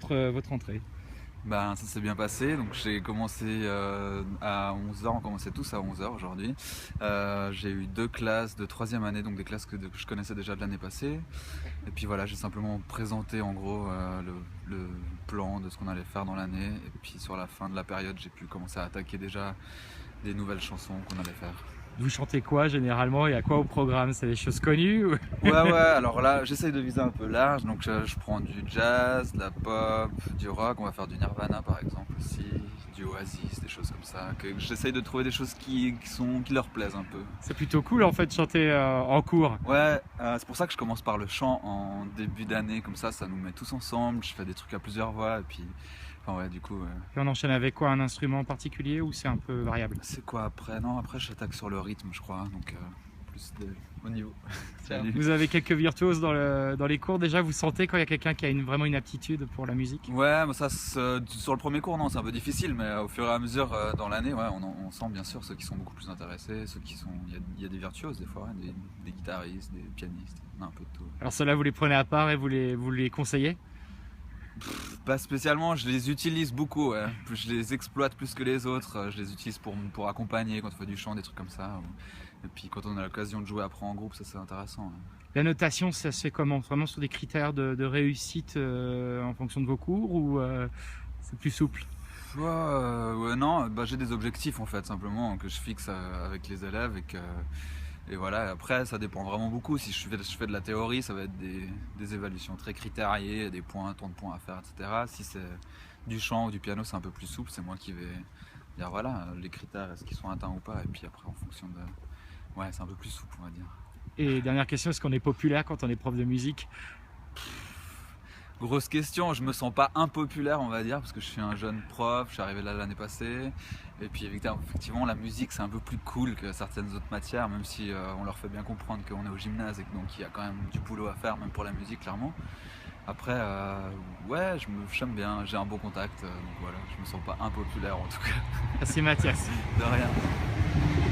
votre entrée? Ben, ça s'est bien passé, donc j'ai commencé à 11 h, on commençait tous à 11 h aujourd'hui. J'ai eu 2 classes de 3e année, donc des classes que je connaissais déjà de l'année passée. Et puis voilà, j'ai simplement présenté en gros le plan de ce qu'on allait faire dans l'année. Et puis sur la fin de la période, j'ai pu commencer à attaquer déjà des nouvelles chansons qu'on allait faire. Vous chantez quoi généralement et à quoi au programme? C'est des choses connues ou... Ouais, alors là, j'essaye de viser un peu large, donc je prends du jazz, de la pop, du rock, on va faire du Nirvana par exemple aussi, du Oasis, des choses comme ça, que j'essaye de trouver des choses qui leur plaisent un peu. C'est plutôt cool en fait de chanter en cours. Ouais, c'est pour ça que je commence par le chant en début d'année, comme ça nous met tous ensemble, je fais des trucs à plusieurs voix, et puis, enfin ouais, du coup... Et on enchaîne avec quoi? Un instrument en particulier ou c'est un peu variable? C'est quoi après? Non, après j'attaque sur le rythme je crois, donc au niveau. Vous avez quelques virtuoses dans les cours déjà? Vous sentez quand il y a quelqu'un qui a vraiment une aptitude pour la musique? Ouais, mais ça, sur le premier cours, non, c'est un peu difficile, mais au fur et à mesure dans l'année, ouais, on sent bien sûr ceux qui sont beaucoup plus intéressés, ceux qui sont. Il y a des virtuoses des fois, hein, des guitaristes, des pianistes, on a un peu de tout. Alors ceux-là, vous les prenez à part et vous les conseillez? Pas spécialement, je les utilise beaucoup, ouais. Je les exploite plus que les autres, je les utilise pour accompagner quand on fait du chant, des trucs comme ça. Et puis quand on a l'occasion de jouer après en groupe, ça c'est intéressant. Ouais. La notation, ça se fait comment? Vraiment sur des critères de réussite en fonction de vos cours ou c'est plus souple? Ouais, non, j'ai des objectifs en fait, simplement, que je fixe avec les élèves et voilà, après ça dépend vraiment beaucoup. Si je fais de la théorie, ça va être des évaluations très critériées, des points, tant de points à faire, etc. Si c'est du chant ou du piano, c'est un peu plus souple, c'est moi qui vais dire voilà, les critères, est-ce qu'ils sont atteints ou pas, et puis après en fonction de... Ouais, c'est un peu plus souple, on va dire. Et dernière question, est-ce qu'on est populaire quand on est prof de musique? Grosse question, je me sens pas impopulaire on va dire, parce que je suis un jeune prof, je suis arrivé là l'année passée, et puis effectivement la musique c'est un peu plus cool que certaines autres matières, même si on leur fait bien comprendre qu'on est au gymnase et que donc il y a quand même du boulot à faire, même pour la musique clairement. Après, ouais, j'aime bien, j'ai un bon contact, donc voilà, je me sens pas impopulaire en tout cas. Merci Mathias. De rien.